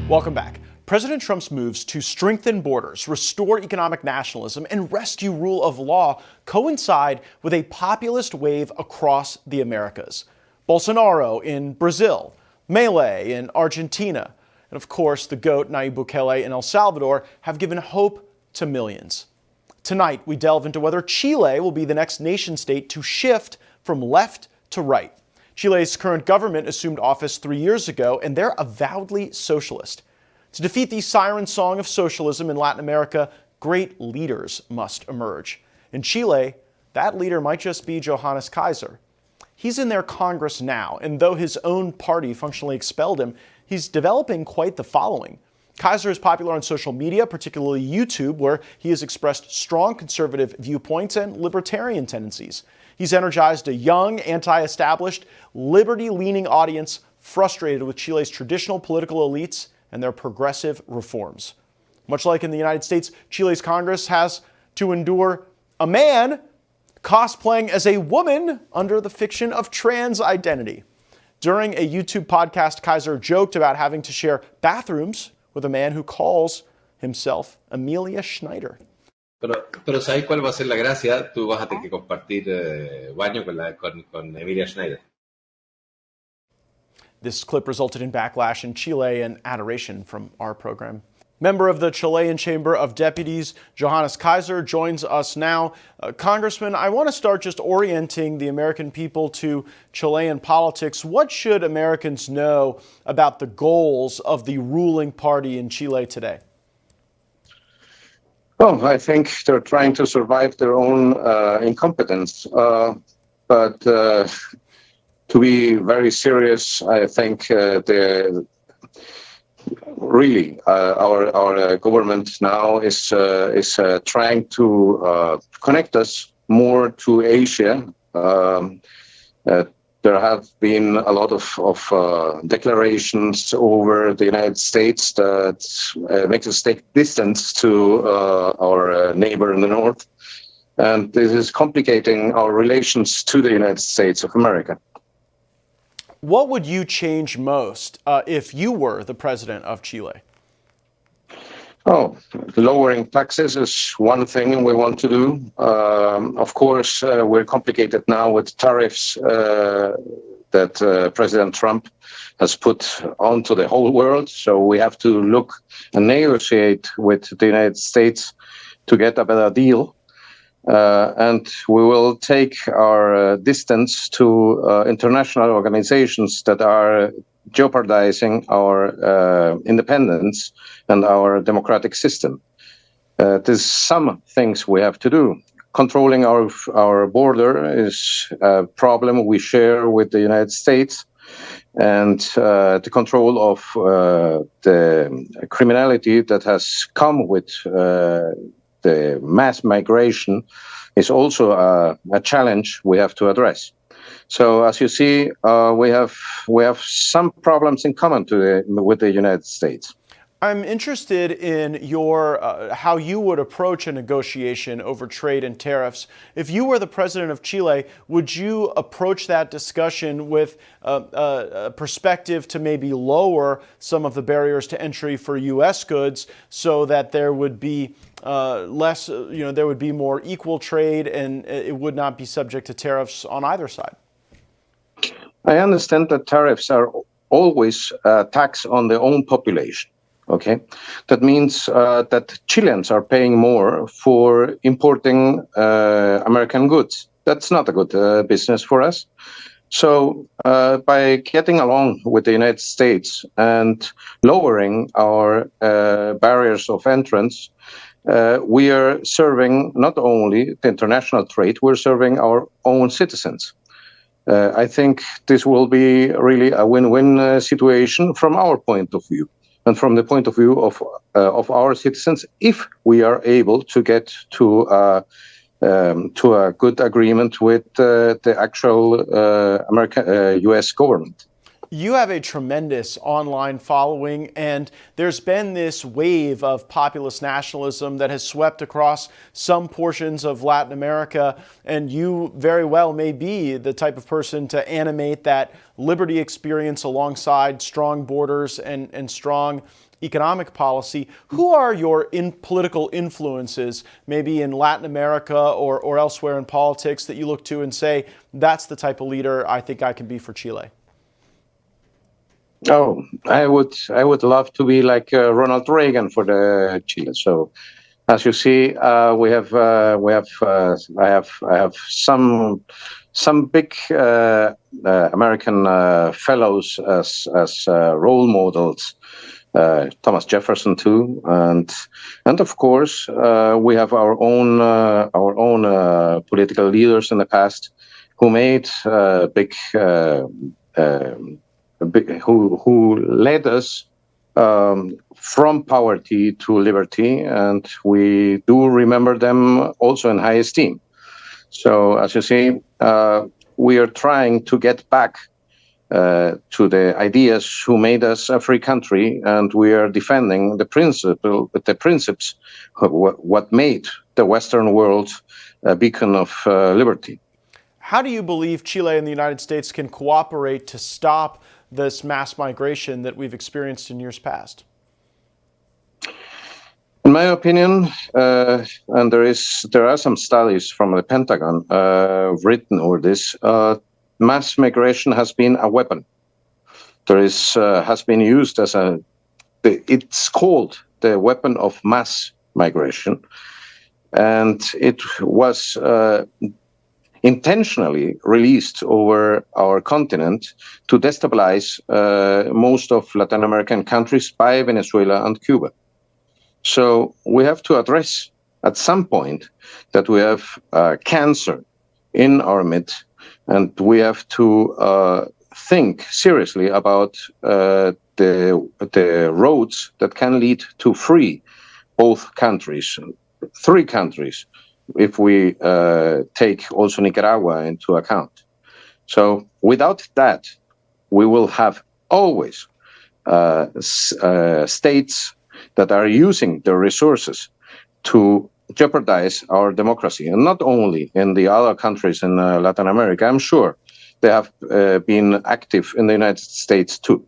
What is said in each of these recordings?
Welcome back. President Trump's moves to strengthen borders, restore economic nationalism, and rescue rule of law coincide with a populist wave across the Americas. Bolsonaro in Brazil, Milei in Argentina, and of course the GOAT Nayib Bukele in El Salvador have given hope to millions. Tonight, we delve into whether Chile will be the next nation state to shift from left to right. Chile's current government assumed office 3 years ago, and they're avowedly socialist. To defeat the siren song of socialism in Latin America, great leaders must emerge. In Chile, that leader might just be Johannes Kaiser. He's in their Congress now, and though his own party functionally expelled him, he's developing quite the following. Kaiser is popular on social media, particularly YouTube, where he has expressed strong conservative viewpoints and libertarian tendencies. He's energized a young, anti-established, liberty-leaning audience frustrated with Chile's traditional political elites and their progressive reforms. Much like in the United States, Chile's Congress has to endure a man cosplaying as a woman under the fiction of trans identity. During a YouTube podcast, Kaiser joked about having to share bathrooms with a man who calls himself Amelia Schneider. Pero ¿sabes cuál va a ser la gracia? Tú vas a tener que compartir baño con Emilia Schneider. This clip resulted in backlash in Chile and adoration from our program. Member of the Chilean Chamber of Deputies, Johannes Kaiser, joins us now. Congressman, I want to start just orienting the American people to Chilean politics. What should Americans know about the goals of the ruling party in Chile today? Well, I think they're trying to survive their own incompetence. But to be very serious, I think our government now is trying to connect us more to Asia. There have been a lot of declarations over the United States that makes us take distance to our neighbor in the north. And this is complicating our relations to the United States of America. What would you change most if you were the president of Chile? Oh, lowering taxes is one thing we want to do. Of course, we're complicated now with tariffs that President Trump has put onto the whole world. So we have to look and negotiate with the United States to get a better deal. And we will take our distance to international organizations that are jeopardizing our independence and our democratic system. There's some things we have to do. Controlling our border is a problem we share with the United States, and the control of the criminality that has come with the mass migration is also a challenge we have to address. So, as you see, we have some problems in common with the United States. I'm interested in your how you would approach a negotiation over trade and tariffs. If you were the president of Chile, would you approach that discussion with a perspective to maybe lower some of the barriers to entry for U.S. goods so that there would be less, there would be more equal trade and it would not be subject to tariffs on either side? I understand that tariffs are always a tax on their own population. Okay, that means that Chileans are paying more for importing American goods. That's not a good business for us. So by getting along with the United States and lowering our barriers of entrance, we are serving not only the international trade, we're serving our own citizens. I think this will be really a win-win situation from our point of view. And from the point of view of our citizens, if we are able to get to a good agreement with the actual U.S. government. You have a tremendous online following, and there's been this wave of populist nationalism that has swept across some portions of Latin America, and you very well may be the type of person to animate that liberty experience alongside strong borders and strong economic policy. Who are your political influences, maybe in Latin America or elsewhere in politics, that you look to and say, that's the type of leader I think I can be for Chile? Oh, I would love to be like Ronald Reagan for the Chile. So, as you see, I have some big American fellows as role models. Thomas Jefferson too, and of course we have our own political leaders in the past who made who led us from poverty to liberty, and we do remember them also in high esteem. So, as you see, we are trying to get back to the ideas who made us a free country, and we are defending the principles what made the Western world a beacon of liberty. How do you believe Chile and the United States can cooperate to stop this mass migration that we've experienced in years past? In my opinion, and there are some studies from the Pentagon written over this, mass migration has been a weapon. There is has been used as it's called the weapon of mass migration, and it was intentionally released over our continent to destabilize most of Latin American countries by Venezuela and Cuba. So we have to address at some point that we have cancer in our midst, and we have to think seriously about the roads that can lead to free both countries, three countries, if we take also Nicaragua into account. So without that, we will have always states that are using their resources to jeopardize our democracy, and not only in the other countries in Latin America. I'm sure they have been active in the United States too.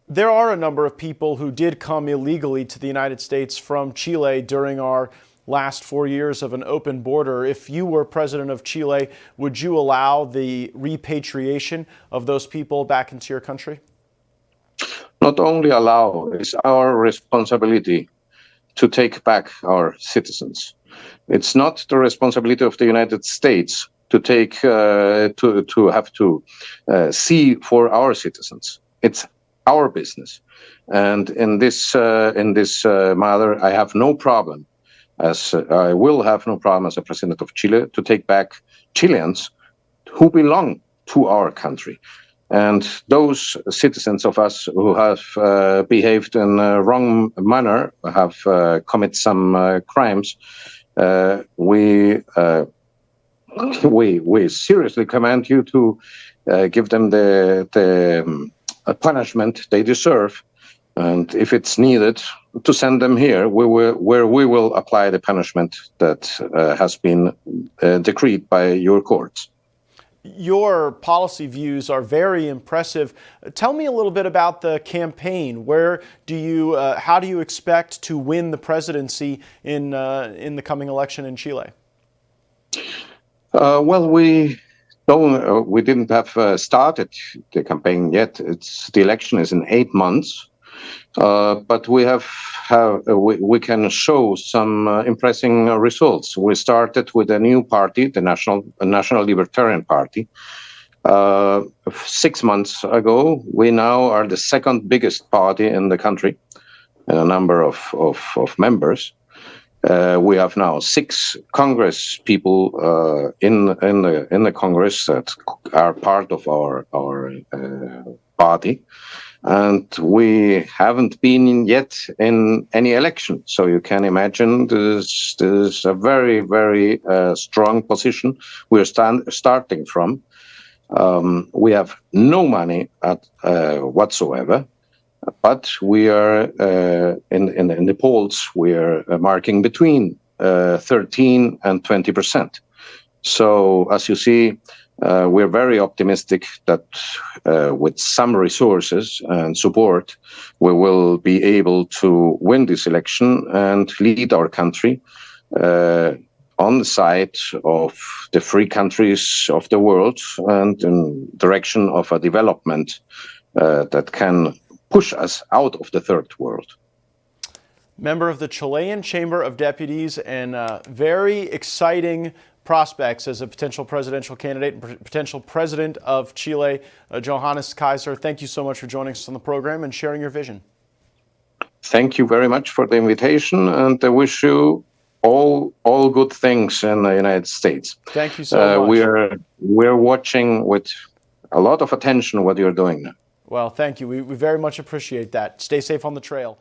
There are a number of people who did come illegally to the United States from Chile during our last 4 years of an open border. If you were president of Chile, would you allow the repatriation of those people back into your country? Not only allow, it's our responsibility to take back our citizens. It's not the responsibility of the United States to take to have to see for our citizens. It's our business, and in this matter, I have no problem, as I will have no problem as a president of Chile, to take back Chileans who belong to our country. And those citizens of us who have behaved in a wrong manner, have committed some crimes, we seriously command you to give them the punishment they deserve, and if it's needed, to send them here, where we will apply the punishment that has been decreed by your courts. Your policy views are very impressive. Tell me a little bit about the campaign. How do you expect to win the presidency in the coming election in Chile? Well, we didn't have started the campaign yet. The election is in 8 months, but we can show some impressive results. We started with a new party, the National Libertarian Party. 6 months ago, we now are the second biggest party in the country in a number of members. We have now 6 Congress people in the Congress that are part of our party, and we haven't been yet in any election. So you can imagine this is a very, very strong position we're starting from. We have no money whatsoever. But we are in the polls. We are marking between 13% and 20%. So as you see, we're very optimistic that with some resources and support, we will be able to win this election and lead our country on the side of the free countries of the world and in direction of a development that can push us out of the third world. Member of the Chilean Chamber of Deputies, and very exciting prospects as a potential presidential candidate and potential president of Chile, Johannes Kaiser. Thank you so much for joining us on the program and sharing your vision. Thank you very much for the invitation, and I wish you all good things in the United States. Thank you so much. We're watching with a lot of attention what you're doing now. Well, thank you. We very much appreciate that. Stay safe on the trail.